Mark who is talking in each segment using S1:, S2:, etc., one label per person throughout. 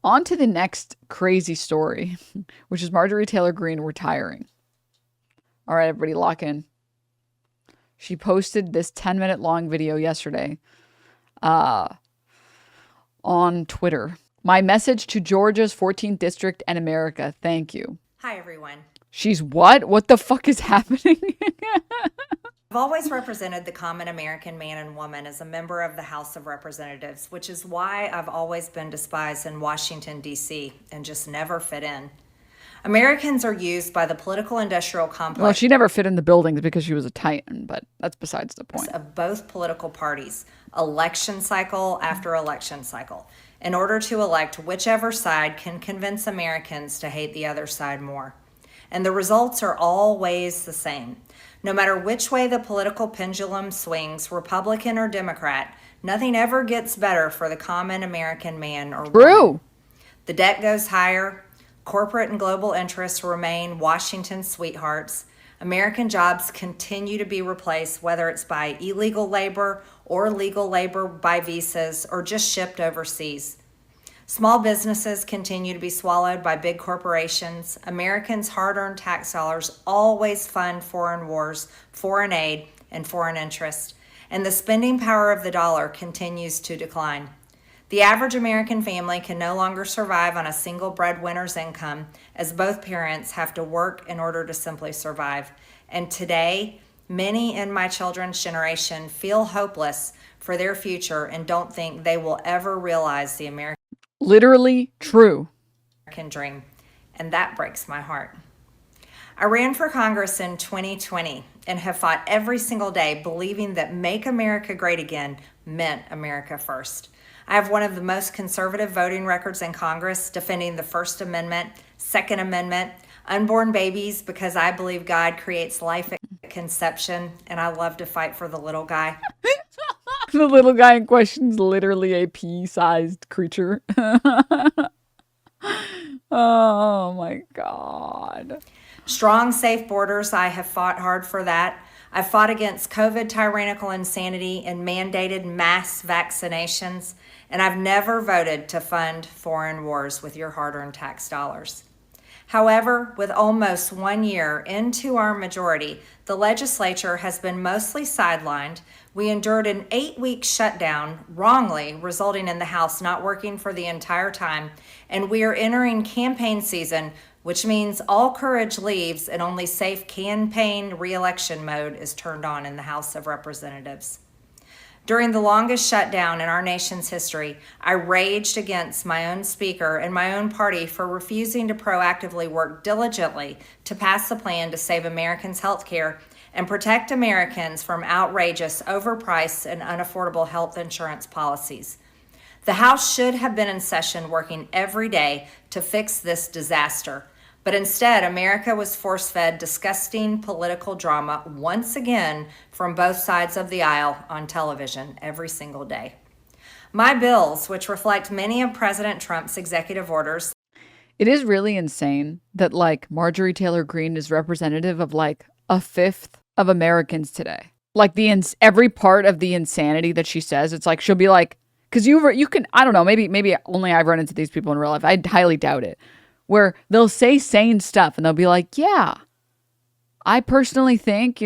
S1: On to the next crazy story, which is Marjorie Taylor Grenee retiring. All right, everybody, lock in. She posted this 10-minute long video yesterday on Twitter. My message to Georgia's 14th district and America. Thank you.
S2: Hi, everyone.
S1: She's what? What the fuck is happening?
S2: I've always represented the common American man and woman as a member of the House of Representatives, which is why I've always been despised in Washington, D.C., and just never fit in. Americans are used by the political industrial complex.
S1: Well, she never fit in the buildings because she was a Titan, but that's besides the point.
S2: Of both political parties, election cycle after election cycle, in order to elect whichever side can convince Americans to hate the other side more. And the results are always the same. No matter which way the political pendulum swings, Republican or Democrat, nothing ever gets better for the common American man or woman.
S1: True.
S2: The debt goes higher. Corporate and global interests remain Washington's sweethearts. American jobs continue to be replaced, whether it's by illegal labor or legal labor by visas or just shipped overseas. Small businesses continue to be swallowed by big corporations. Americans' hard-earned tax dollars always fund foreign wars, foreign aid, and foreign interest, and the spending power of the dollar continues to decline. The average American family can no longer survive on a single breadwinner's income, as both parents have to work in order to simply survive. And today, many in my children's generation feel hopeless for their future and don't think they will ever realize the American
S1: Literally true.
S2: dream, and that breaks my heart. I ran for Congress in 2020 and have fought every single day believing that Make America Great Again meant America first. I have one of the most conservative voting records in Congress, defending the First Amendment, Second Amendment, unborn babies, because I believe God creates life at conception, and I love to fight for the little guy.
S1: The little guy in question is literally a pea-sized creature. Oh my God.
S2: Strong, safe borders, I have fought hard for that. I've fought against COVID tyrannical insanity and mandated mass vaccinations, and I've never voted to fund foreign wars with your hard-earned tax dollars. However, with almost 1 year into our majority, the legislature has been mostly sidelined. We endured an 8-week shutdown, wrongly, resulting in the House not working for the entire time, and we are entering campaign season, which means all courage leaves and only safe campaign re-election mode is turned on in the House of Representatives. During the longest shutdown in our nation's history, I raged against my own speaker and my own party for refusing to proactively work diligently to pass the plan to save Americans' health care and protect Americans from outrageous, overpriced, and unaffordable health insurance policies. The House should have been in session working every day to fix this disaster. But instead, America was force-fed disgusting political drama once again from both sides of the aisle on television every single day. My bills, which reflect many of President Trump's executive orders.
S1: It is really insane that like Marjorie Taylor Grenee is representative of like a fifth of Americans today. Like every part of the insanity that she says, it's like she'll be like, because you can, I don't know, maybe only I've run into these people in real life. I highly doubt it. Where they'll say sane stuff and they'll be like, yeah, I personally think,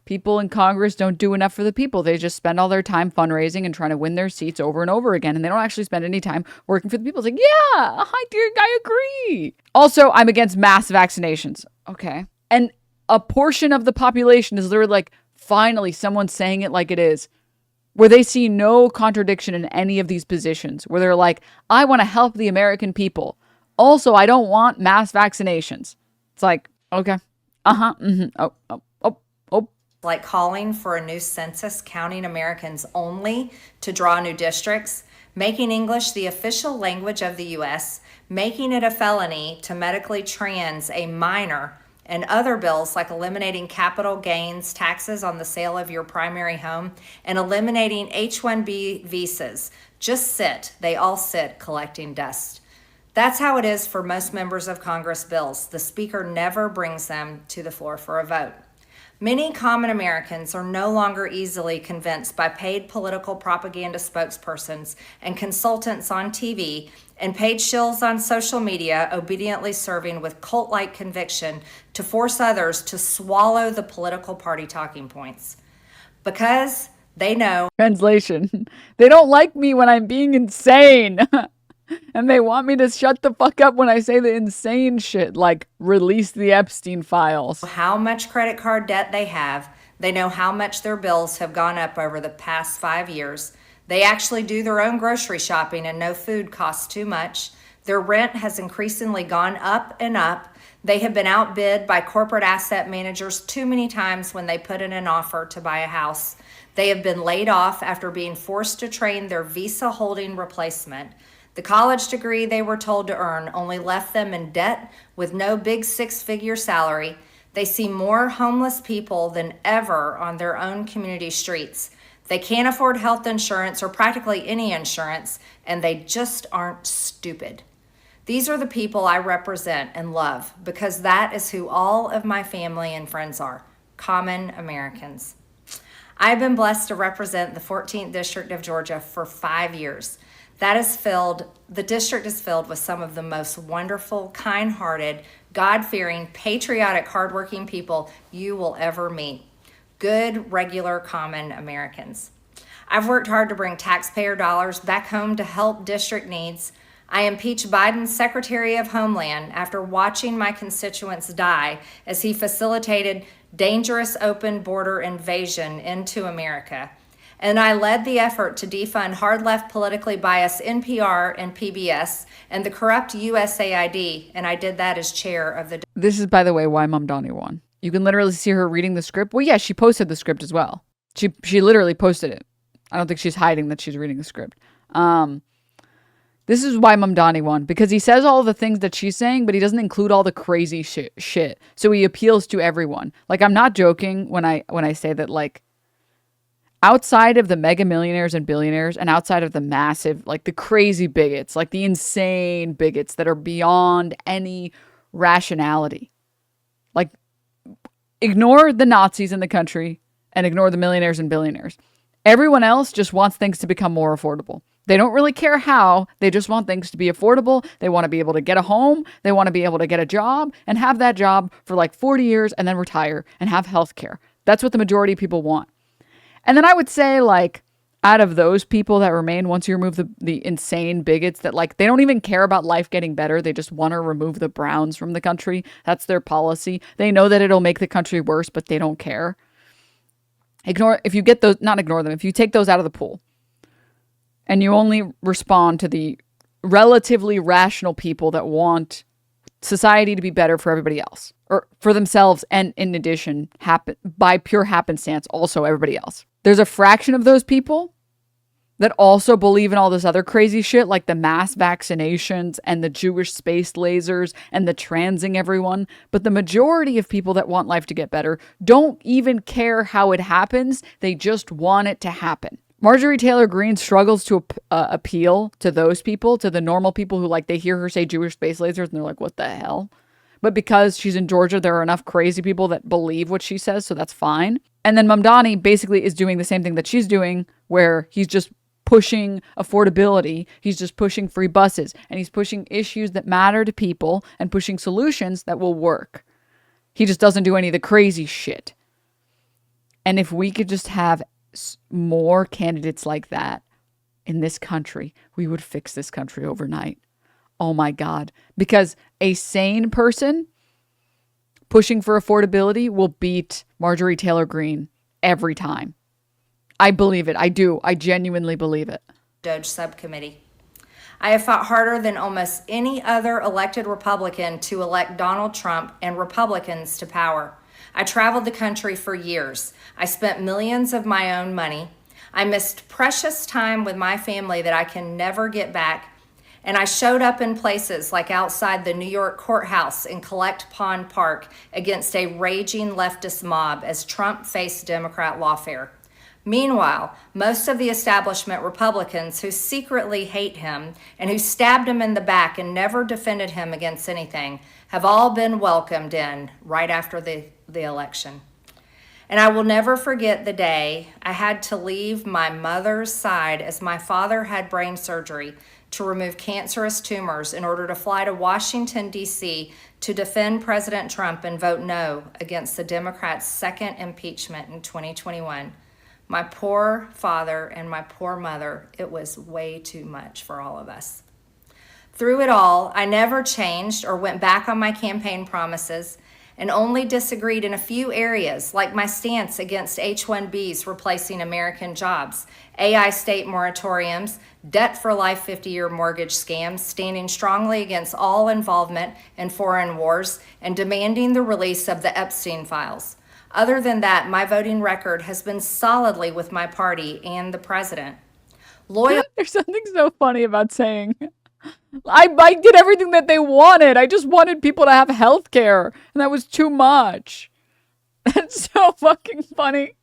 S1: people in Congress don't do enough for the people. They just spend all their time fundraising and trying to win their seats over and over again. And they don't actually spend any time working for the people. It's like, yeah, I agree. Also, I'm against mass vaccinations. Okay. And a portion of the population is literally like, finally, someone's saying it like it is. Where they see no contradiction in any of these positions. Where they're like, I want to help the American people. Also, I don't want mass vaccinations. It's like, okay.
S2: Like calling for a new census counting Americans only to draw new districts, making English the official language of the U.S., making it a felony to medically trans a minor, and other bills like eliminating capital gains taxes on the sale of your primary home and eliminating H-1B visas. They all sit collecting dust. That's how it is for most members of Congress bills. The Speaker never brings them to the floor for a vote. Many common Americans are no longer easily convinced by paid political propaganda spokespersons and consultants on TV and paid shills on social media obediently serving with cult-like conviction to force others to swallow the political party talking points. Because they know.
S1: Translation. They don't like me when I'm being insane. And they want me to shut the fuck up when I say the insane shit, like release the Epstein files.
S2: How much credit card debt they have. They know how much their bills have gone up over the past 5 years. They actually do their own grocery shopping and no food costs too much. Their rent has increasingly gone up and up. They have been outbid by corporate asset managers too many times when they put in an offer to buy a house. They have been laid off after being forced to train their visa holding replacement. The college degree they were told to earn only left them in debt with no big six-figure salary. They see more homeless people than ever on their own community streets. They can't afford health insurance or practically any insurance, and they just aren't stupid. These are the people I represent and love because that is who all of my family and friends are, common Americans. I've been blessed to represent the 14th District of Georgia for 5 years. The district is filled with some of the most wonderful, kind-hearted, God-fearing, patriotic, hardworking people you will ever meet. Good, regular, common Americans. I've worked hard to bring taxpayer dollars back home to help district needs. I impeached Biden's Secretary of Homeland after watching my constituents die as he facilitated dangerous open border invasion into America. And I led the effort to defund hard-left politically biased NPR and PBS and the corrupt USAID, and I did that as chair of the...
S1: This is, by the way, why Mamdani won. You can literally see her reading the script. Well, yeah, she posted the script as well. She literally posted it. I don't think she's hiding that she's reading the script. This is why Mamdani won, because he says all the things that she's saying, but he doesn't include all the crazy shit. So he appeals to everyone. Like, I'm not joking when I say that, like, outside of the mega millionaires and billionaires and outside of the massive, like the crazy bigots, like the insane bigots that are beyond any rationality, like ignore the Nazis in the country and ignore the millionaires and billionaires. Everyone else just wants things to become more affordable. They don't really care how. They just want things to be affordable. They want to be able to get a home. They want to be able to get a job and have that job for like 40 years and then retire and have health care. That's what the majority of people want. And then I would say, like, out of those people that remain, once you remove the insane bigots that, like, they don't even care about life getting better. They just want to remove the Browns from the country. That's their policy. They know that it'll make the country worse, but they don't care. If you get those, not ignore them, if you take those out of the pool and you only respond to the relatively rational people that want society to be better for everybody else, or for themselves, and in addition, by pure happenstance, also everybody else. There's a fraction of those people that also believe in all this other crazy shit, like the mass vaccinations and the Jewish space lasers and the transing everyone. But the majority of people that want life to get better don't even care how it happens. They just want it to happen. Marjorie Taylor Grenee struggles to appeal to those people, to the normal people who, like, they hear her say Jewish space lasers and they're like, what the hell? But because she's in Georgia, there are enough crazy people that believe what she says, so that's fine. And then Mamdani basically is doing the same thing that she's doing, where he's just pushing affordability, he's just pushing free buses, and he's pushing issues that matter to people and pushing solutions that will work. He just doesn't do any of the crazy shit. And if we could just have more candidates like that in this country, we would fix this country overnight. Oh my God. Because a sane person pushing for affordability will beat Marjorie Taylor Grenee every time. I believe it. I do. I genuinely believe it.
S2: Doge subcommittee. I have fought harder than almost any other elected Republican to elect Donald Trump and Republicans to power. I traveled the country for years. I spent millions of my own money. I missed precious time with my family that I can never get back. And I showed up in places like outside the New York courthouse in Collect Pond Park against a raging leftist mob as Trump faced Democrat lawfare. Meanwhile, most of the establishment Republicans who secretly hate him and who stabbed him in the back and never defended him against anything have all been welcomed in right after the election. And I will never forget the day I had to leave my mother's side as my father had brain surgery to remove cancerous tumors in order to fly to Washington, D.C. to defend President Trump and vote no against the Democrats' second impeachment in 2021. My poor father and my poor mother, it was way too much for all of us. Through it all, I never changed or went back on my campaign promises and only disagreed in a few areas, like my stance against H-1Bs replacing American jobs, AI state moratoriums, debt for life 50-year mortgage scams, standing strongly against all involvement in foreign wars, and demanding the release of the Epstein files. Other than that, my voting record has been solidly with my party and the president.
S1: There's something so funny about saying, I did everything that they wanted. I just wanted people to have health care, and that was too much. That's so fucking funny.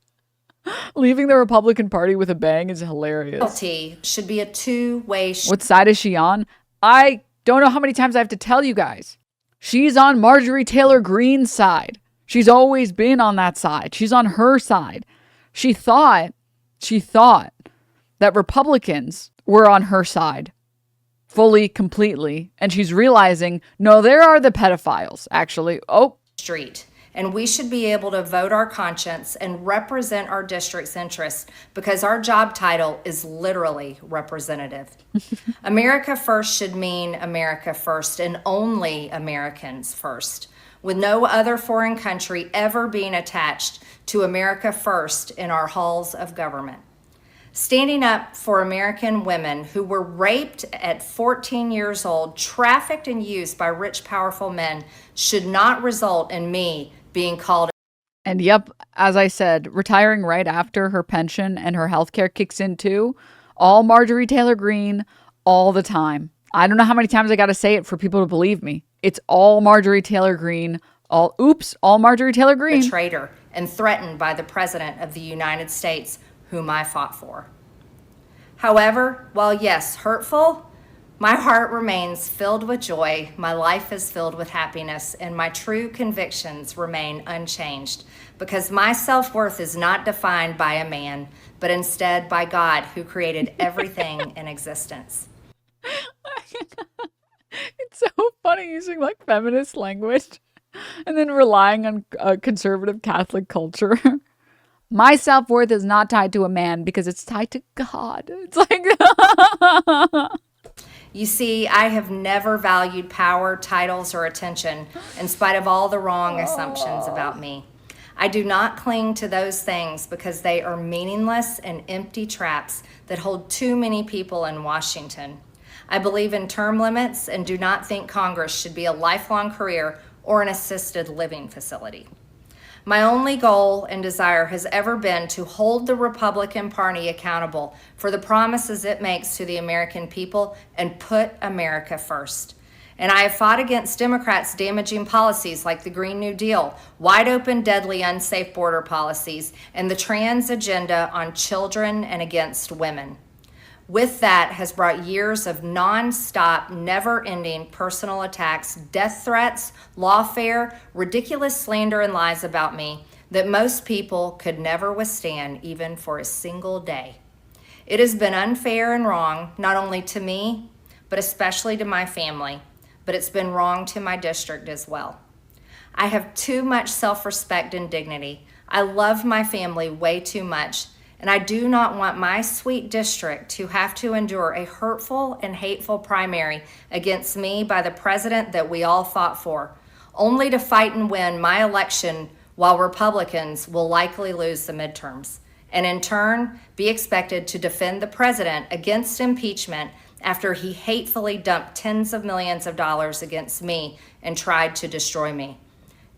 S1: Leaving the Republican Party with a bang is hilarious.
S2: Loyalty should be a two-way street.
S1: What side is she on? I don't know how many times I have to tell you guys. She's on Marjorie Taylor Greene's side. She's always been on that side. She's on her side. She thought that Republicans were on her side. Fully, completely. And she's realizing, no, there are the pedophiles, actually. Oh.
S2: Street. And we should be able to vote our conscience and represent our district's interests because our job title is literally representative. America first should mean America first and only Americans first, with no other foreign country ever being attached to America first in our halls of government. Standing up for American women who were raped at 14 years old, trafficked and used by rich, powerful men should not result in me being called.
S1: And yep, as I said, retiring right after her pension and her health care kicks in too. All Marjorie Taylor Greene, all the time. I don't know how many times I got to say it for people to believe me. It's all Marjorie Taylor Greene. All Marjorie Taylor Greene.
S2: A traitor and threatened by the President of the United States, whom I fought for. However, while yes, hurtful, my heart remains filled with joy, my life is filled with happiness, and my true convictions remain unchanged because my self-worth is not defined by a man, but instead by God who created everything in existence.
S1: It's so funny using like feminist language and then relying on conservative Catholic culture. My self-worth is not tied to a man because it's tied to God. It's like...
S2: You see, I have never valued power, titles, or attention in spite of all the wrong assumptions about me. I do not cling to those things because they are meaningless and empty traps that hold too many people in Washington. I believe in term limits and do not think Congress should be a lifelong career or an assisted living facility. My only goal and desire has ever been to hold the Republican Party accountable for the promises it makes to the American people and put America first. And I have fought against Democrats' damaging policies like the Green New Deal, wide open, deadly, unsafe border policies, and the trans agenda on children and against women. With that has brought years of non-stop, never-ending personal attacks, death threats, lawfare, ridiculous slander and lies about me that most people could never withstand even for a single day. It has been unfair and wrong, not only to me, but especially to my family, but it's been wrong to my district as well. I have too much self-respect and dignity. I love my family way too much, and I do not want my sweet district to have to endure a hurtful and hateful primary against me by the president that we all fought for, only to fight and win my election while Republicans will likely lose the midterms, and in turn be expected to defend the president against impeachment after he hatefully dumped tens of millions of dollars against me and tried to destroy me.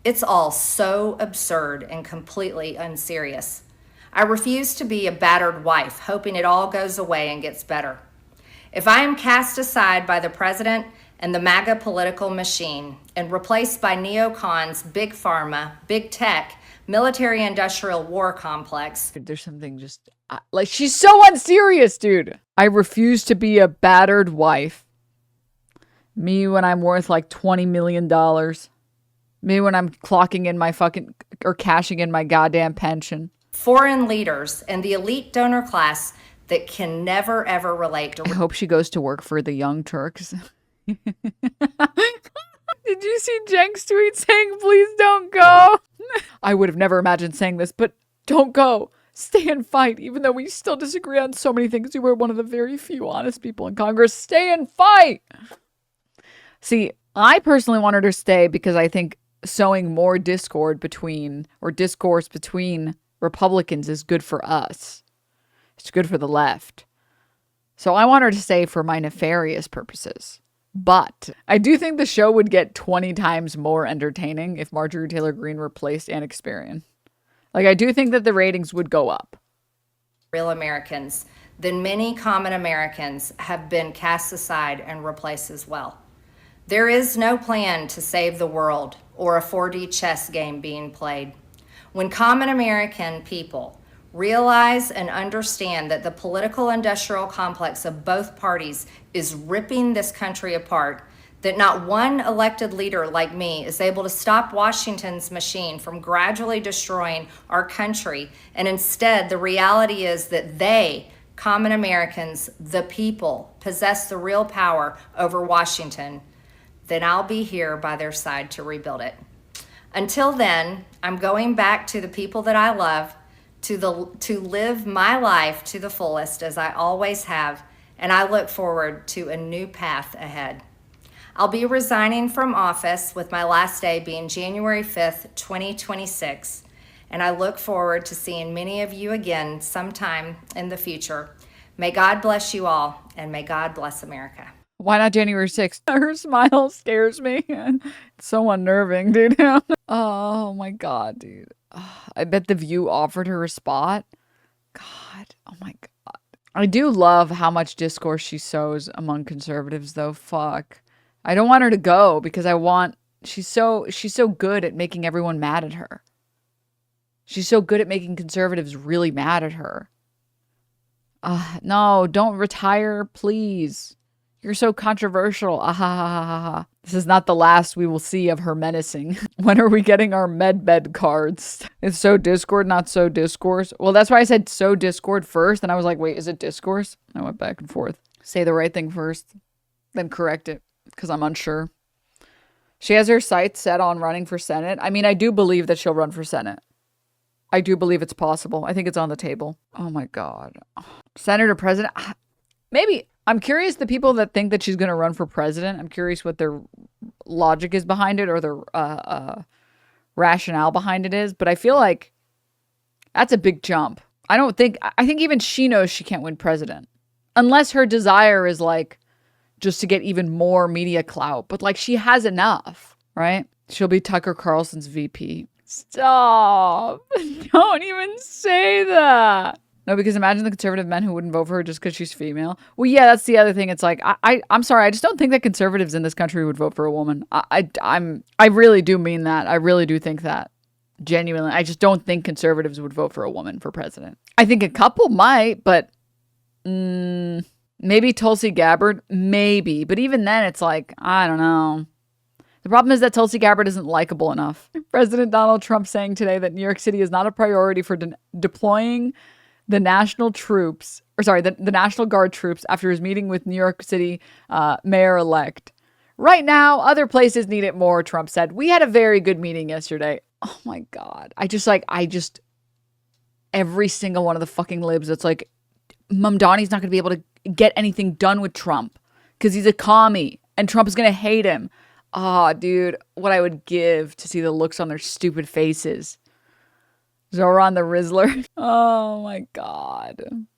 S2: It's all so absurd and completely unserious. I refuse to be a battered wife, hoping it all goes away and gets better. If I am cast aside by the president and the MAGA political machine and replaced by neocons, big pharma, big tech, military-industrial war complex.
S1: There's something just, like, she's so unserious, dude. I refuse to be a battered wife. Me when I'm worth like $20 million. Maybe when I'm clocking in my fucking, or cashing in my goddamn pension.
S2: Foreign leaders and the elite donor class that can never ever relate to.
S1: I hope she goes to work for the Young Turks. Did you see Jenk's tweet saying, please don't go? I would have never imagined saying this, but don't go. Stay and fight. Even though we still disagree on so many things, you were one of the very few honest people in Congress. Stay and fight. See, I personally want her to stay because I think sowing more discord between, or discourse between Republicans is good for us. It's good for the left. So I want her to stay for my nefarious purposes. But I do think the show would get 20 times more entertaining if Marjorie Taylor Greene replaced Ann Experian. Like, I do think that the ratings would go up.
S2: Real Americans, then many common Americans have been cast aside and replaced as well. There is no plan to save the world or a 4D chess game being played. When common American people realize and understand that the political industrial complex of both parties is ripping this country apart, that not one elected leader like me is able to stop Washington's machine from gradually destroying our country, and instead the reality is that they, common Americans, the people, possess the real power over Washington, then I'll be here by their side to rebuild it. Until then, I'm going back to the people that I love, to live my life to the fullest as I always have, and I look forward to a new path ahead. I'll be resigning from office with my last day being January 5th, 2026, and I look forward to seeing many of you again sometime in the future. May God bless you all, and may God bless America.
S1: Why not January 6th? Her smile scares me. It's so unnerving, dude. Oh my God, dude. I bet The View offered her a spot. God, oh my God. I do love how much discourse she sows among conservatives, though. Fuck. I don't want her to go because she's so good at making everyone mad at her. She's so good at making conservatives really mad at her. No, don't retire, please. You're so controversial. Ah, ha, ha, ha, ha. This is not the last we will see of her menacing. When are we getting our medbed cards? It's so Discord, not so discourse. Well, that's why I said so Discord first. And I was like, wait, is it discourse? I went back and forth. Say the right thing first, then correct it because I'm unsure. She has her sights set on running for Senate. I mean, I do believe that she'll run for Senate. I do believe it's possible. I think it's on the table. Oh my God. Senator, president, maybe. I'm curious, the people that think that she's going to run for president, I'm curious what their logic is behind it or their rationale behind it is. But I feel like that's a big jump. I think even she knows she can't win president. Unless her desire is like just to get even more media clout. But like she has enough, right? She'll be Tucker Carlson's VP. Stop. Don't even say that. No, because imagine the conservative men who wouldn't vote for her just because she's female. Well, yeah, that's the other thing. It's like, I'm sorry. I just don't think that conservatives in this country would vote for a woman. I really do mean that. I really do think that. Genuinely. I just don't think conservatives would vote for a woman for president. I think a couple might, but maybe Tulsi Gabbard. Maybe. But even then, it's like, I don't know. The problem is that Tulsi Gabbard isn't likable enough. President Donald Trump saying today that New York City is not a priority for deploying the National troops, the National Guard troops after his meeting with New York City mayor-elect. Right now, other places need it more, Trump said. We had a very good meeting yesterday. Oh my God. Every single one of the fucking libs that's like, Mamdani's not going to be able to get anything done with Trump because he's a commie and Trump is going to hate him. Ah, dude, what I would give to see the looks on their stupid faces. Zoran the Rizzler. Oh my God.